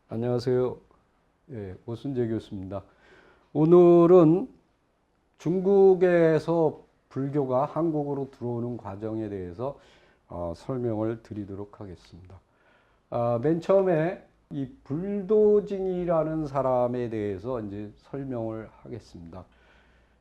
안녕하세요. 예, 오순재 교수입니다. 오늘은 중국에서 불교가 한국으로 들어오는 과정에 대해서 설명을 드리도록 하겠습니다. 맨 처음에 이 불도징이라는 사람에 대해서 이제 설명을 하겠습니다.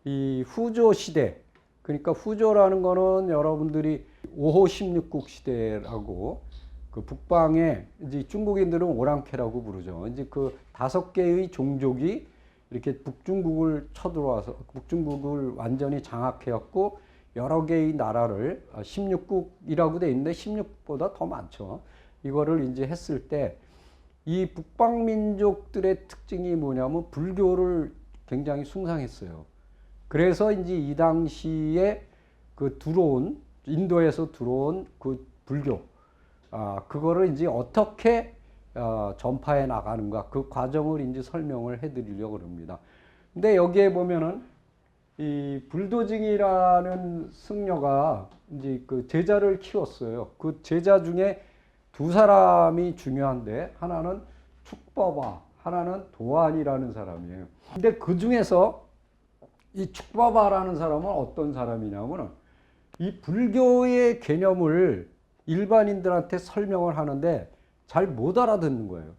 이 후조 시대, 그러니까 후조라는 거는 여러분들이 5호 16국 시대라고 그 북방에 이제 중국인들은 오랑캐라고 부르죠. 이제 그 5개의 종족이 이렇게 북중국을 쳐들어와서 북중국을 완전히 장악해갖고 여러 개의 나라를 16국이라고 돼 있는데 16보다 더 많죠. 이거를 이제 했을 때 이 북방 민족들의 특징이 뭐냐면 불교를 굉장히 숭상했어요. 그래서 이제 이 당시에 그 들어온 인도에서 들어온 그 불교 그거를 이제 어떻게 전파해 나가는가 그 과정을 이제 설명을 해드리려고 합니다. 근데 여기에 보면은 이 불도징이라는 승려가 이제 그 제자를 키웠어요. 그 제자 중에 두 사람이 중요한데 하나는 축법화, 하나는 도안이라는 사람이에요. 근데 그 중에서 이 축법화라는 사람은 어떤 사람이냐면은 이 불교의 개념을 일반인들한테 설명을 하는데 잘 못 알아듣는 거예요.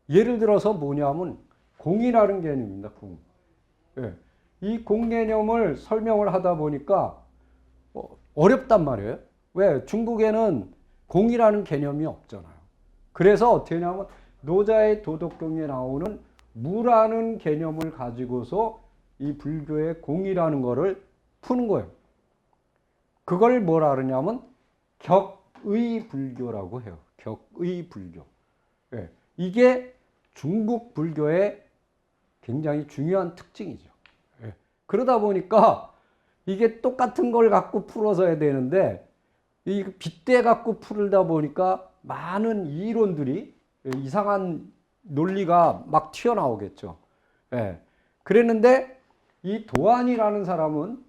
예를 들어서 뭐냐면 공이라는 개념입니다. 공. 예. 이 공 개념을 설명을 하다 보니까 어렵단 말이에요. 왜? 중국에는 공이라는 개념이 없잖아요. 그래서 어떻게 하냐면 노자의 도덕경에 나오는 무라는 개념을 가지고서 이 불교의 공이라는 거를 푸는 거예요. 그걸 뭐라 그러냐면 격의 불교라고 해요. 격의 불교. 예. 이게 중국 불교의 굉장히 중요한 특징이죠. 예. 그러다 보니까 이게 똑같은 걸 갖고 풀어서 해야 되는데 이 빗대 갖고 풀다 보니까 많은 이론들이 이상한 논리가 막 튀어나오겠죠. 예. 그랬는데 이 도안이라는 사람은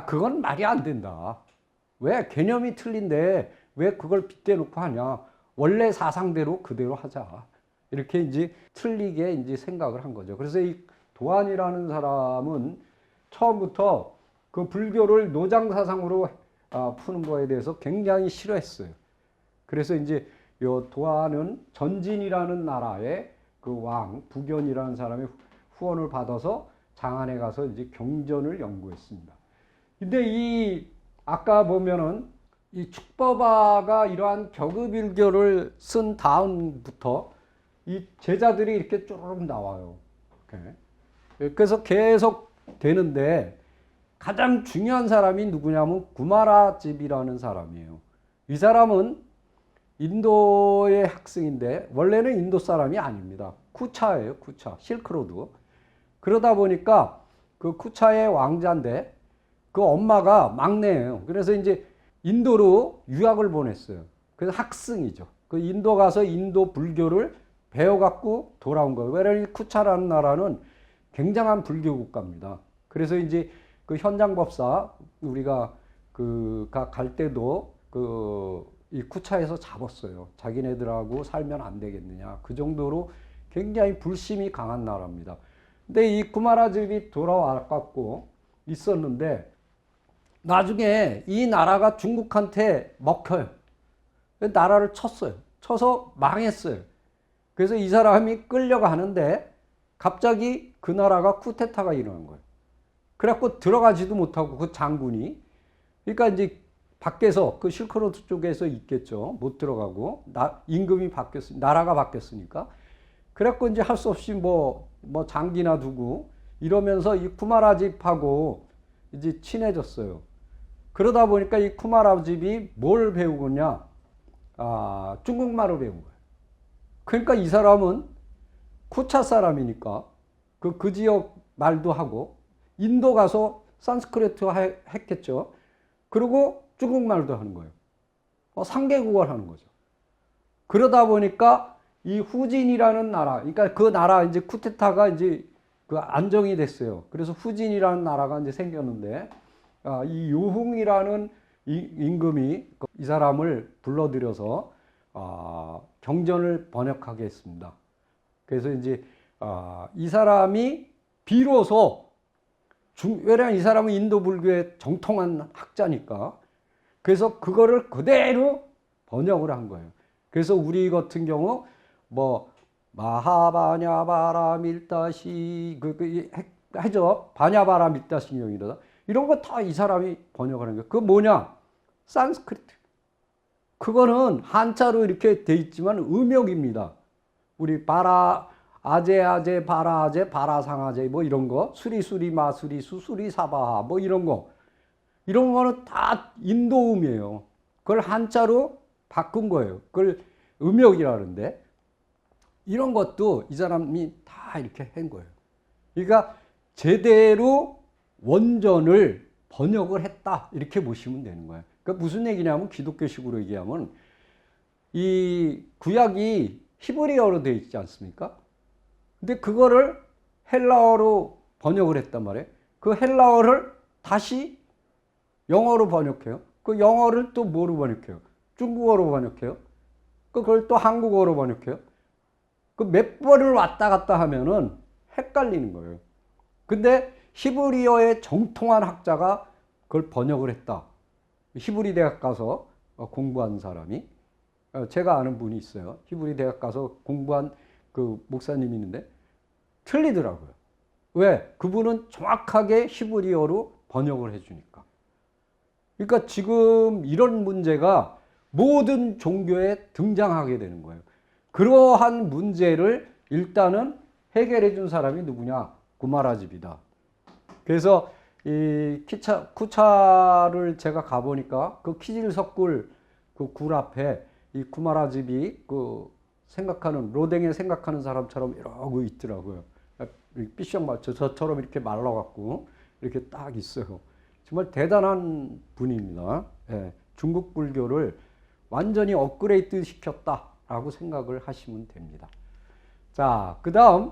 그건 말이 안 된다. 왜? 개념이 틀린데 왜 그걸 빗대 놓고 하냐? 원래 사상대로 그대로 하자. 이렇게 이제 틀리게 이제 생각을 한 거죠. 그래서 이 도안이라는 사람은 처음부터 그 불교를 노장 사상으로 푸는 거에 대해서 굉장히 싫어했어요. 그래서 이제 요 도안은 전진이라는 나라의 그 왕 부견이라는 사람의 후원을 받아서 장안에 가서 이제 경전을 연구했습니다. 근데 이 아까 보면은 이 축법화가 이러한 격의불교를 쓴 다음부터 이 제자들이 이렇게 쪼르륵 나와요. 그래서 계속 되는데 가장 중요한 사람이 누구냐면 구마라집이라는 사람이에요. 이 사람은 인도의 학생인데 원래는 인도 사람이 아닙니다. 쿠차예요. 쿠차. 실크로드. 그러다 보니까 그 쿠차의 왕자인데 그 엄마가 막내예요. 그래서 이제 인도로 유학을 보냈어요. 그래서 학승이죠. 그 인도 가서 인도 불교를 배워갖고 돌아온 거예요. 왜냐하면 쿠차라는 나라는 굉장한 불교 국가입니다. 그래서 이제 그 현장법사 우리가 갈 때도 이 쿠차에서 잡았어요. 자기네들하고 살면 안 되겠느냐. 그 정도로 굉장히 불심이 강한 나라입니다. 근데 이 구마라집이 돌아와갖고 있었는데 나중에 이 나라가 중국한테 먹혀요. 나라를 쳤어요. 쳐서 망했어요. 그래서 이 사람이 끌려가는데 갑자기 그 나라가 쿠데타가 일어난 거예요. 그래갖고 들어가지도 못하고 그 장군이 그러니까 이제 밖에서 그 실크로드 쪽에서 있겠죠. 못 들어가고 임금이 나라가 바뀌었으니까. 그래갖고 이제 할 수 없이 뭐 장기나 두고 이러면서 이 쿠마라집하고 이제 친해졌어요. 그러다 보니까 이 쿠마라집이 뭘 배우겠냐? 중국말을 배운 거예요. 그러니까 이 사람은 쿠차 사람이니까 그 지역 말도 하고 인도 가서 산스크리트 했겠죠. 그리고 중국말도 하는 거예요. 3개국어를 하는 거죠. 그러다 보니까 이 후진이라는 나라, 그러니까 그 나라 이제 쿠데타가 이제 그 안정이 됐어요. 그래서 후진이라는 나라가 이제 생겼는데 이 유흥이라는 임금이 이 사람을 불러들여서 경전을 번역하게 했습니다. 그래서 이제 이 사람이 비로소 왜냐하면 이 사람은 인도 불교의 정통한 학자니까 그래서 그거를 그대로 번역을 한 거예요. 그래서 우리 같은 경우 뭐 마하바냐 밀다시 하죠. 바냐바라 밀다신경이다. 이런 거 다 이 사람이 번역하는 거예요. 그거 뭐냐? 산스크리트. 그거는 한자로 이렇게 돼 있지만 음역입니다. 우리 아제 바라아제 바라상아제 뭐 이런 거 수리수리 마수리 수수리 사바하 뭐 이런 거는 다 인도음이에요. 그걸 한자로 바꾼 거예요. 그걸 음역이라는데 이런 것도 이 사람이 다 이렇게 한 거예요. 그러니까 제대로 원전을 번역을 했다 이렇게 보시면 되는 거예요. 그러니까 무슨 얘기냐면 기독교식으로 얘기하면 이 구약이 히브리어로 되어 있지 않습니까? 근데 그거를 헬라어로 번역을 했단 말이에요. 그 헬라어를 다시 영어로 번역해요. 그 영어를 또 뭐로 번역해요? 중국어로 번역해요. 그걸 또 한국어로 번역해요. 그 몇 번을 왔다 갔다 하면은 헷갈리는 거예요. 근데 히브리어의 정통한 학자가 그걸 번역을 했다. 히브리 대학 가서 공부한 사람이 제가 아는 분이 있어요. 히브리 대학 가서 공부한 그 목사님이 있는데 틀리더라고요. 왜? 그분은 정확하게 히브리어로 번역을 해주니까. 그러니까 지금 이런 문제가 모든 종교에 등장하게 되는 거예요. 그러한 문제를 일단은 해결해 준 사람이 누구냐? 구마라집이다. 그래서 이 쿠차를 제가 가보니까 그 키질석굴 그 굴 앞에 이 구마라집이 그 생각하는 로댕에 생각하는 사람처럼 이러고 있더라고요. 삐쩍 맞춰 저처럼 이렇게 말라갖고 이렇게 딱 있어요. 정말 대단한 분입니다. 예, 중국 불교를 완전히 업그레이드 시켰다라고 생각을 하시면 됩니다. 자, 그 다음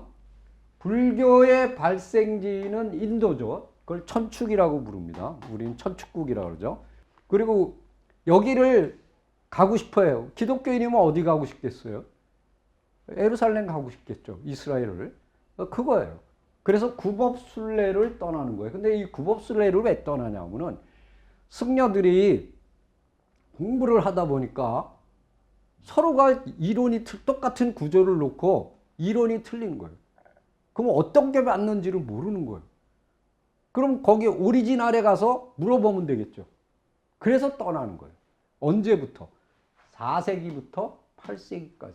불교의 발생지는 인도죠. 그걸 천축이라고 부릅니다. 우리는 천축국이라고 그러죠. 그리고 여기를 가고 싶어요. 기독교인이면 어디 가고 싶겠어요? 예루살렘 가고 싶겠죠. 이스라엘을. 그거예요. 그래서 구법순례를 떠나는 거예요. 근데 이 구법순례를 왜 떠나냐면은 승려들이 공부를 하다 보니까 서로가 이론이 똑같은 구조를 놓고 이론이 틀린 거예요. 그럼 어떤 게 맞는지를 모르는 거예요. 그럼 거기 오리지널에 가서 물어보면 되겠죠. 그래서 떠나는 거예요. 언제부터? 4세기부터 8세기까지.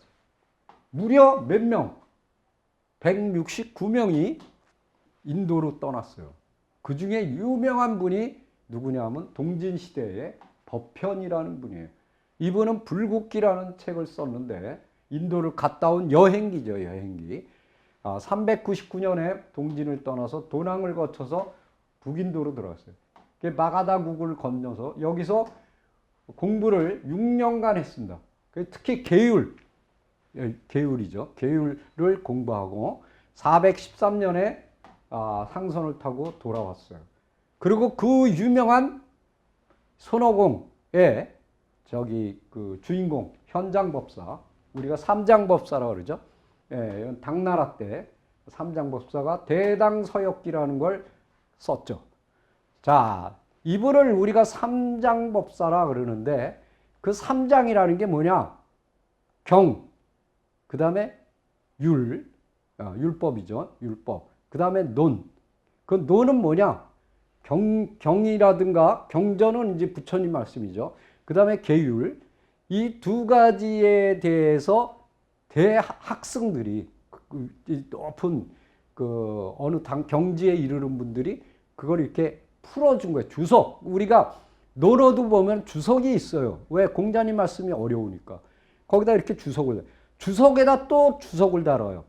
무려 몇 명? 169명이 인도로 떠났어요. 그 중에 유명한 분이 누구냐 하면 동진시대의 법현이라는 분이에요. 이분은 불국기라는 책을 썼는데 인도를 갔다 온 여행기죠. 여행기. 399년에 동진을 떠나서 도낭을 거쳐서 북인도로 들어갔어요. 마가다국을 건너서 여기서 공부를 6년간 했습니다. 특히 계율이죠. 계율을 공부하고 413년에 상선을 타고 돌아왔어요. 그리고 그 유명한 손오공의 그 주인공 현장법사, 우리가 삼장법사라고 그러죠. 예, 당나라 때 삼장법사가 대당서역기라는 걸 썼죠. 자, 이분을 우리가 삼장법사라 그러는데 그 삼장이라는 게 뭐냐? 경, 그 다음에 율법이죠. 율법. 그 다음에 논. 그 논은 뭐냐? 경이라든가 경전은 이제 부처님 말씀이죠. 그 다음에 계율. 이 두 가지에 대해서 대학승들이 높은 그 어느 경지에 이르는 분들이 그걸 이렇게 풀어준 거예요. 주석. 우리가 논어도 보면 주석이 있어요. 왜? 공자님 말씀이 어려우니까. 거기다 이렇게 주석에다 또 주석을 달아요.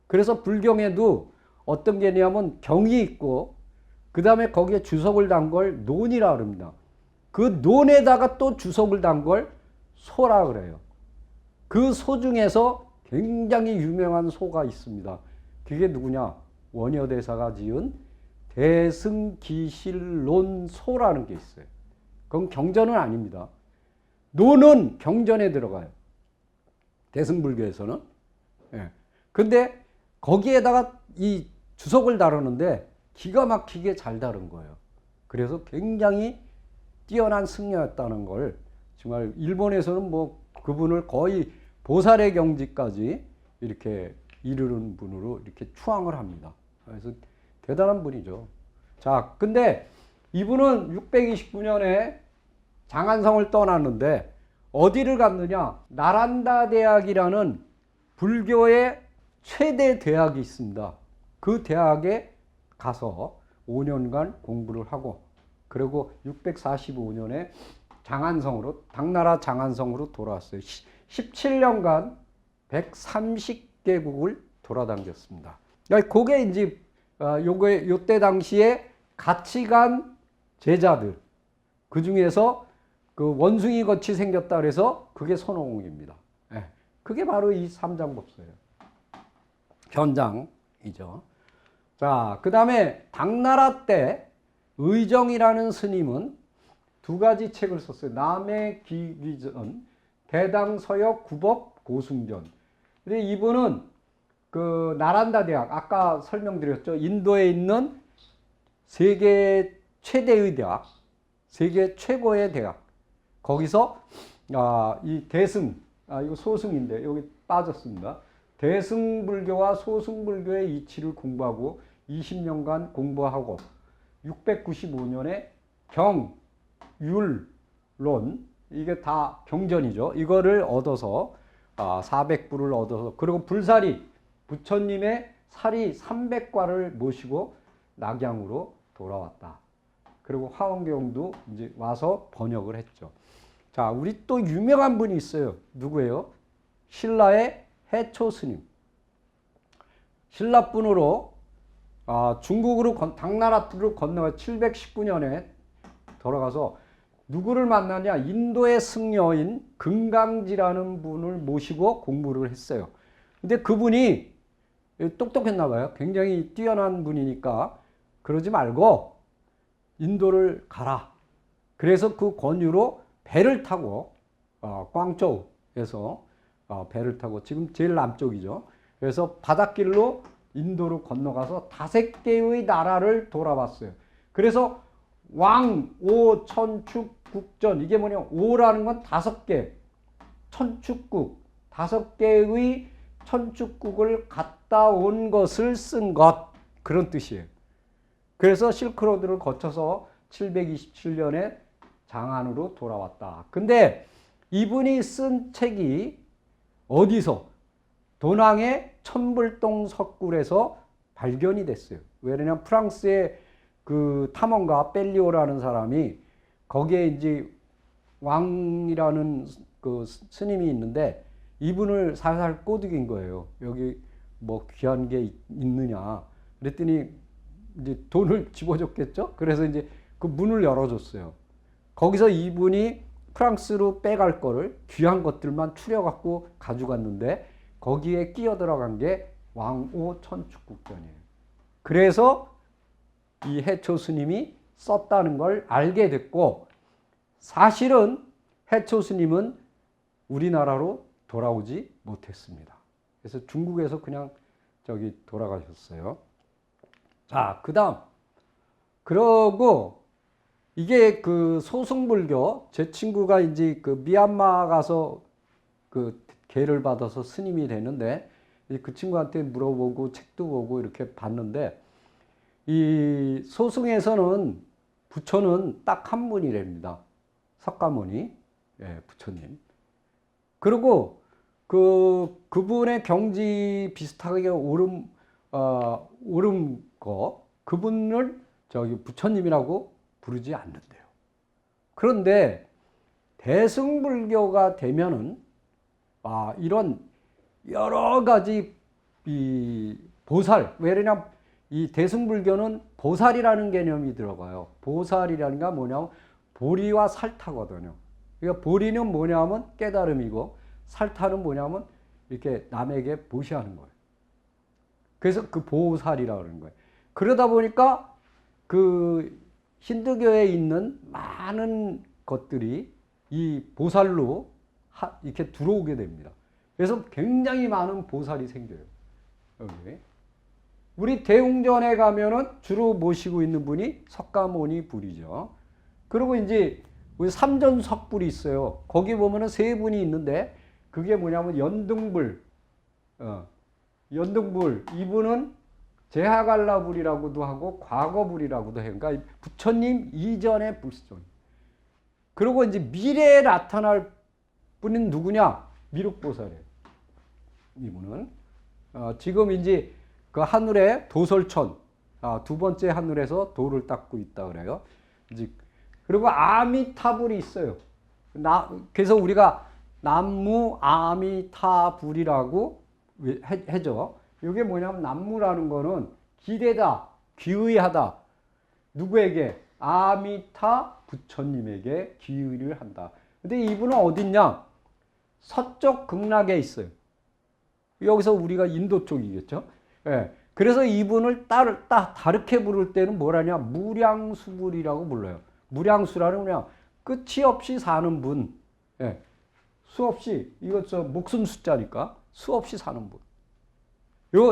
그래서 불경에도 어떤 게 있냐면 경이 있고 그 다음에 거기에 주석을 단 걸 논이라 그럽니다. 그 논에다가 또 주석을 단 걸 소라 그래요. 그 소 중에서 굉장히 유명한 소가 있습니다. 그게 누구냐? 원효대사가 지은 대승기실론소라는 게 있어요. 그건 경전은 아닙니다. 논은 경전에 들어가요. 대승불교에서는. 예. 근데 거기에다가 이 주석을 다루는데 기가 막히게 잘 다룬 거예요. 그래서 굉장히 뛰어난 승려였다는 걸 정말 일본에서는 뭐 그분을 거의 보살의 경지까지 이렇게 이르는 분으로 이렇게 추앙을 합니다. 그래서 대단한 분이죠. 자, 근데 이분은 629년에 장안성을 떠났는데 어디를 갔느냐? 나란다 대학이라는 불교의 최대 대학이 있습니다. 그 대학에 가서 5년간 공부를 하고 그리고 645년에 장안성으로 당나라 장안성으로 돌아왔어요. 17년간 130개국을 돌아다녔습니다. 그게 이제 요때 당시에 같이 간 제자들 그 중에서 그 원숭이 같이 생겼다 그래서 그게 손오공입니다. 예, 그게 바로 이 삼장법서예요. 현장이죠. 자, 그 다음에 당나라 때 의정이라는 스님은 두 가지 책을 썼어요. 남해 기기전, 대당서역 구법 고승전. 근데 이분은 그 나란다 대학, 아까 설명드렸죠. 인도에 있는 세계 최대의 대학, 세계 최고의 대학. 거기서 이 대승, 이거 소승인데 여기 빠졌습니다. 대승불교와 소승불교의 이치를 공부하고 20년간 공부하고 695년에 경율론, 이게 다 경전이죠. 이거를 얻어서 400부를 얻어서, 그리고 불사리 부처님의 사리 300과를 모시고 낙양으로 돌아왔다. 그리고 화엄경도 이제 와서 번역을 했죠. 자, 우리 또 유명한 분이 있어요. 누구예요? 신라의 해초 스님. 신라분으로 중국으로 당나라로 건너가 719년에 돌아가서 누구를 만나냐? 인도의 승려인 금강지라는 분을 모시고 공부를 했어요. 근데 그분이 똑똑했나 봐요. 굉장히 뛰어난 분이니까 그러지 말고 인도를 가라. 그래서 그 권유로 배를 타고 광저우에서 배를 타고 지금 제일 남쪽이죠. 그래서 바닷길로 인도로 건너가서 5개의 나라를 돌아봤어요. 그래서 왕, 오, 천축, 국전, 이게 뭐냐? 오라는 건 5개, 천축국, 5개의 천축국을 갔다 온 것을 쓴 것, 그런 뜻이에요. 그래서 실크로드를 거쳐서 727년에 장안으로 돌아왔다. 근데 이분이 쓴 책이 어디서? 도낭의 천불동 석굴에서 발견이 됐어요. 왜냐하면 프랑스의 그 탐험가 벨리오라는 사람이 거기에 이제 왕이라는 그 스님이 있는데 이분을 살살 꼬드긴 거예요. 여기 뭐 귀한 게 있느냐. 그랬더니 이제 돈을 집어줬겠죠. 그래서 이제 그 문을 열어줬어요. 거기서 이분이 프랑스로 빼갈 거를 귀한 것들만 추려갖고 가져갔는데 거기에 끼어 들어간 게 왕오 천축국전이에요. 그래서 이 해초 스님이 썼다는 걸 알게 됐고, 사실은 해초 스님은 우리나라로 돌아오지 못했습니다. 그래서 중국에서 그냥 저기 돌아가셨어요. 자, 그 다음. 그러고 이게 그 소승불교, 제 친구가 이제 그 미얀마 가서 그 계를 받아서 스님이 되는데 그 친구한테 물어보고 책도 보고 이렇게 봤는데 이 소승에서는 부처는 딱 한 분이랍니다. 석가모니, 부처님. 그리고 그분의 경지 비슷하게 오름 그분을 저기 부처님이라고 부르지 않는데요. 그런데 대승불교가 되면은 이런 여러 가지 이 보살, 왜냐면 이 대승불교는 보살이라는 개념이 들어가요. 보살이라는 게 뭐냐면 보리와 살타거든요. 그러니까 보리는 뭐냐면 깨달음이고 살타는 뭐냐면 이렇게 남에게 보시하는 거예요. 그래서 그 보살이라고 하는 거예요. 그러다 보니까 그 힌두교에 있는 많은 것들이 이 보살로 이렇게 들어오게 됩니다. 그래서 굉장히 많은 보살이 생겨요. 여기. 우리 대웅전에 가면은 주로 모시고 있는 분이 석가모니 불이죠. 그리고 이제 우리 삼전석불이 있어요. 거기 보면은 세 분이 있는데 그게 뭐냐면 연등불, 연등불 이분은 제하갈라불이라고도 하고 과거불이라고도 해요. 그러니까 부처님 이전의 불전. 그리고 이제 미래에 나타날 분은 누구냐? 미륵보살이에요. 이분은 지금 이제 그 하늘에 도솔천, 두 번째 하늘에서 도를 닦고 있다 그래요. 이제 그리고 아미타불이 있어요. 그래서 우리가 남무 아미타불이라고 해죠. 이게 뭐냐면 남무라는 거는 기대다, 귀의하다. 누구에게? 아미타 부처님에게 귀의를 한다. 근데 이분은 어딨냐? 서쪽 극락에 있어요. 여기서 우리가 인도 쪽이겠죠. 예. 그래서 이분을 다르게 부를 때는 뭐라냐? 무량수불이라고 불러요. 무량수라는 그냥 끝이 없이 사는 분. 예. 수없이, 이거 목숨 숫자니까 수없이 사는 분.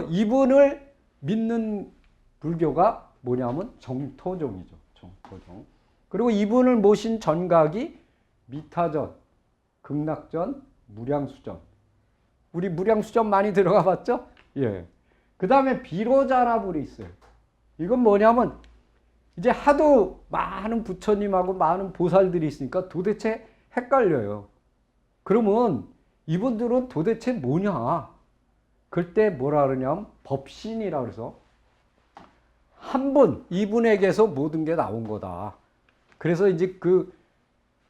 이분을 믿는 불교가 뭐냐면 정토종이죠. 정토종. 그리고 이분을 모신 전각이 미타전, 극락전, 무량수전. 우리 무량수전 많이 들어가 봤죠? 예. 그 다음에 비로자나불이 있어요. 이건 뭐냐면 이제 하도 많은 부처님하고 많은 보살들이 있으니까 도대체 헷갈려요. 그러면 이분들은 도대체 뭐냐? 그때 뭐라 그러냐면 법신이라 그래서 한 분, 이분에게서 모든 게 나온 거다. 그래서 이제 그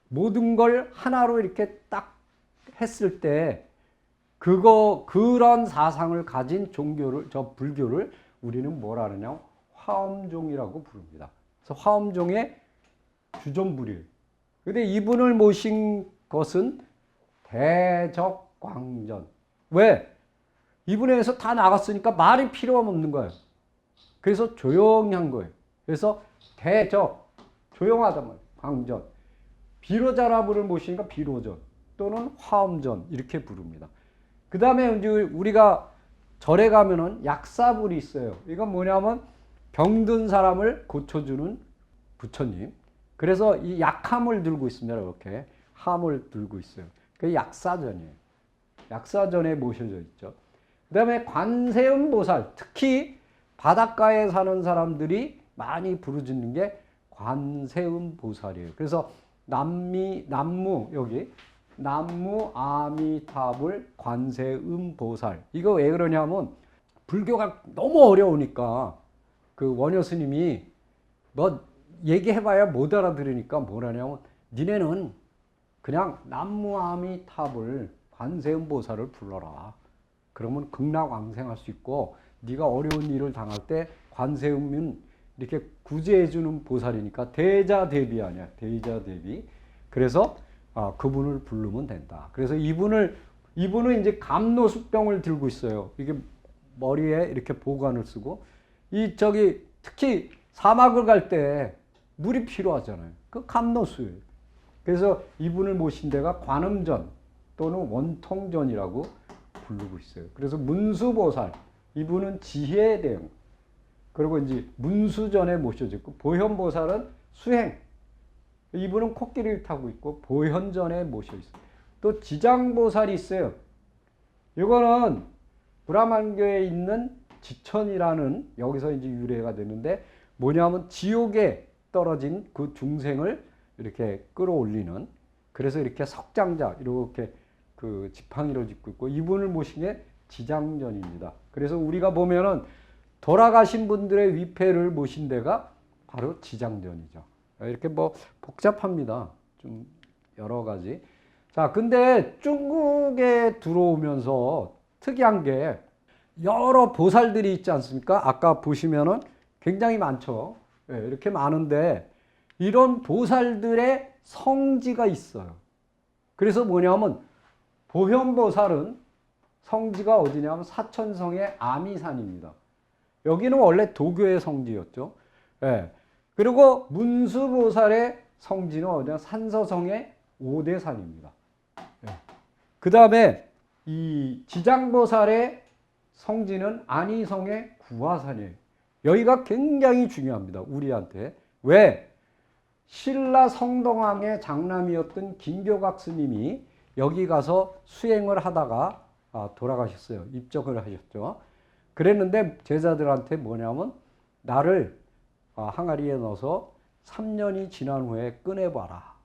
모든 걸 하나로 이렇게 딱 했을 때 그런 사상을 가진 종교를, 불교를 우리는 뭐라 그러냐면 화엄종이라고 부릅니다. 그래서 화엄종의 주존불이에요. 근데 이분을 모신 것은 대적광전. 왜? 이분에서 다 나갔으니까 말이 필요 없는 거예요. 그래서 조용히 한 거예요. 그래서 대적, 조용하단 말이에요. 광전. 비로자나불을 모시니까 비로전 또는 화엄전 이렇게 부릅니다. 그 다음에 이제 우리가 절에 가면은 약사불이 있어요. 이건 뭐냐면 병든 사람을 고쳐주는 부처님. 그래서 이 약함을 들고 있습니다. 이렇게 함을 들고 있어요. 그게 약사전이에요. 약사전에 모셔져 있죠. 그 다음에 관세음보살, 특히 바닷가에 사는 사람들이 많이 부르짖는 게 관세음보살이에요. 그래서 남무 여기 남무 아미타불 관세음보살. 이거 왜 그러냐면 불교가 너무 어려우니까 그 원효 스님이 너 얘기해봐야 못 알아들으니까 뭐라냐면 니네는 그냥 남무 아미타불 관세음보살을 불러라. 그러면 극락왕생할 수 있고 네가 어려운 일을 당할 때 관세음은 이렇게 구제해주는 보살이니까 대자대비 아니야. 대자대비. 그래서 그분을 부르면 된다. 그래서 이분은 이제 감노숙병을 들고 있어요. 이게 머리에 이렇게 보관을 쓰고 특히 사막을 갈 때 물이 필요하잖아요. 그 감노수예요. 그래서 이분을 모신 데가 관음전 또는 원통전이라고 부르고 있어요. 그래서 문수보살, 이분은 지혜의 대응. 그리고 이제 문수전에 모셔졌고, 보현보살은 수행. 이분은 코끼리를 타고 있고, 보현전에 모셔 있어요. 또 지장보살이 있어요. 이거는 브라만교에 있는 지천이라는, 여기서 이제 유래가 되는데, 뭐냐면 지옥에 떨어진 그 중생을 이렇게 끌어올리는, 그래서 이렇게 석장자, 이렇게 그 지팡이를 짚고 있고, 이분을 모신 게 지장전입니다. 그래서 우리가 보면은 돌아가신 분들의 위패를 모신 데가 바로 지장전이죠. 이렇게 뭐 복잡합니다. 좀 여러 가지. 자, 근데 중국에 들어오면서 특이한 게 여러 보살들이 있지 않습니까? 아까 보시면은 굉장히 많죠. 이렇게 많은데 이런 보살들의 성지가 있어요. 그래서 뭐냐면 보현보살은 성지가 어디냐면 사천성의 아미산입니다. 여기는 원래 도교의 성지였죠. 그리고 문수보살의 성지는 어디냐? 산서성의 오대산입니다. 그 다음에 이 지장보살의 성지는 안희성의 구화산이에요. 여기가 굉장히 중요합니다. 우리한테. 왜? 신라 성동왕의 장남이었던 김교각 스님이 여기 가서 수행을 하다가 돌아가셨어요. 입적을 하셨죠. 그랬는데 제자들한테 뭐냐면 나를 항아리에 넣어서 3년이 지난 후에 꺼내봐라.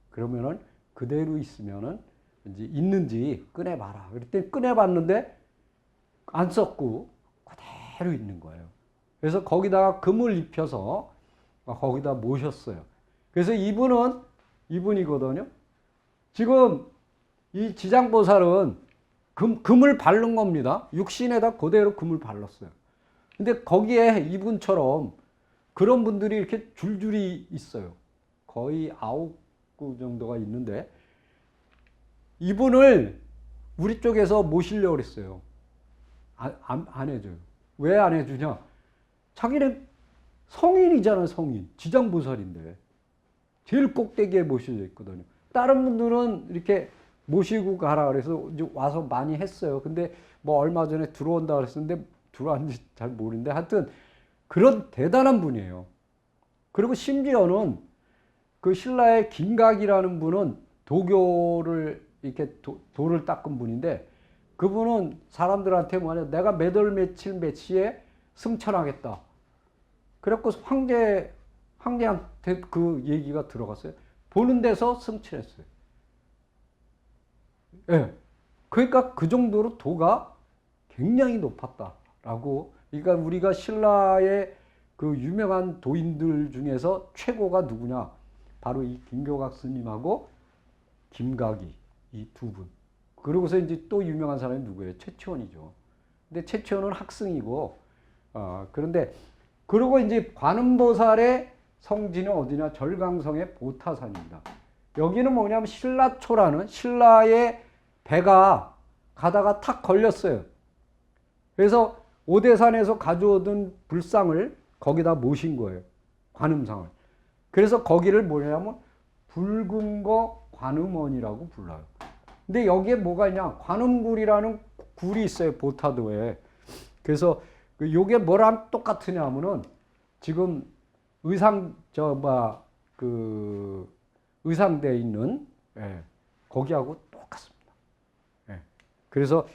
그러면은 그대로 있으면은 이제 있는지 꺼내봐라. 그랬더니 꺼내봤는데 안 썩고 그대로 있는 거예요. 그래서 거기다가 금을 입혀서 거기다 모셨어요. 그래서 이분이거든요. 지금 이 지장보살은 금을 바른 겁니다. 육신에다 그대로 금을 발랐어요. 근데 거기에 이분처럼 그런 분들이 이렇게 줄줄이 있어요. 거의 9구 정도가 있는데 이분을 우리 쪽에서 모시려고 그랬어요. 안 해줘요. 왜 안 해주냐? 자기는 성인이잖아요, 성인. 지장보살인데. 제일 꼭대기에 모셔져 있거든요. 다른 분들은 이렇게 모시고 가라 그래서 이제 와서 많이 했어요. 근데 뭐 얼마 전에 들어온다 그랬었는데 들어왔는지 잘 모르는데 하여튼 그런 대단한 분이에요. 그리고 심지어는 그 신라의 김각이라는 분은 도교를 이렇게 도를 닦은 분인데 그분은 사람들한테 뭐냐 내가 몇 월 며칠 몇 시에 승천하겠다. 그래갖고 황제한테 그 얘기가 들어갔어요. 보는 데서 승천했어요. 예. 그러니까 그 정도로 도가 굉장히 높았다라고. 그러니까 우리가 신라의 그 유명한 도인들 중에서 최고가 누구냐? 바로 이 김교각 스님하고 김각이 이 두 분. 그러고서 이제 또 유명한 사람이 누구예요? 최치원이죠. 근데 최치원은 학승이고, 그런데 그리고 이제 관음보살의 성지는 어디냐? 절강성의 보타산입니다. 여기는 뭐냐면 신라초라는 신라의 배가 가다가 탁 걸렸어요. 그래서 오대산에서 가져오던 불상을 거기다 모신 거예요. 관음상을. 그래서 거기를 뭐냐면 붉은 거 관음원이라고 불러요. 근데 여기에 뭐가 있냐? 관음굴이라는 굴이 있어요. 보타도에. 그래서 요게 뭐랑 똑같으냐면은 지금 의상대에 있는 거기하고 똑같습니다. 그래서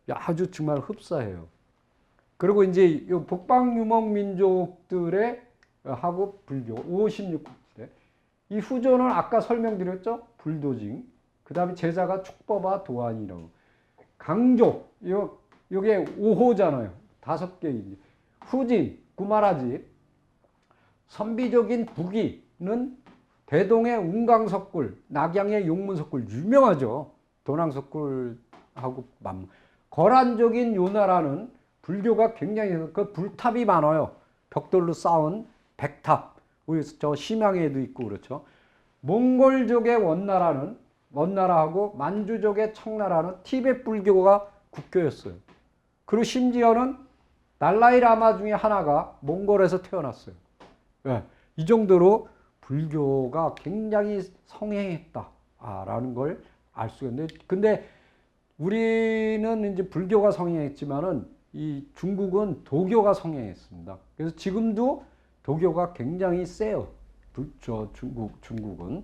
아주 정말 흡사해요. 그리고 이제 요 북방유목 민족들의 하고 불교 56국지대 이 후조는 아까 설명드렸죠. 불도징. 그 다음에 제자가 축법화 도안이라고. 강족 요게 5호잖아요. 5개. 후진 구마라집. 선비적인 부기는 대동의 운강석굴, 낙양의 용문석굴 유명하죠. 도낭석굴하고 거란적인 요나라는 불교가 굉장히 그 불탑이 많아요. 벽돌로 쌓은 백탑. 우리 저 심양에도 있고 그렇죠. 몽골족의 원나라하고 만주족의 청나라는 티베트 불교가 국교였어요. 그리고 심지어는 달라이 라마 중에 하나가 몽골에서 태어났어요. 이 정도로 불교가 굉장히 성행했다라는 걸 알 수가 있는데, 근데 우리는 이제 불교가 성행했지만은 이 중국은 도교가 성행했습니다. 그래서 지금도 도교가 굉장히 세요. 중국은.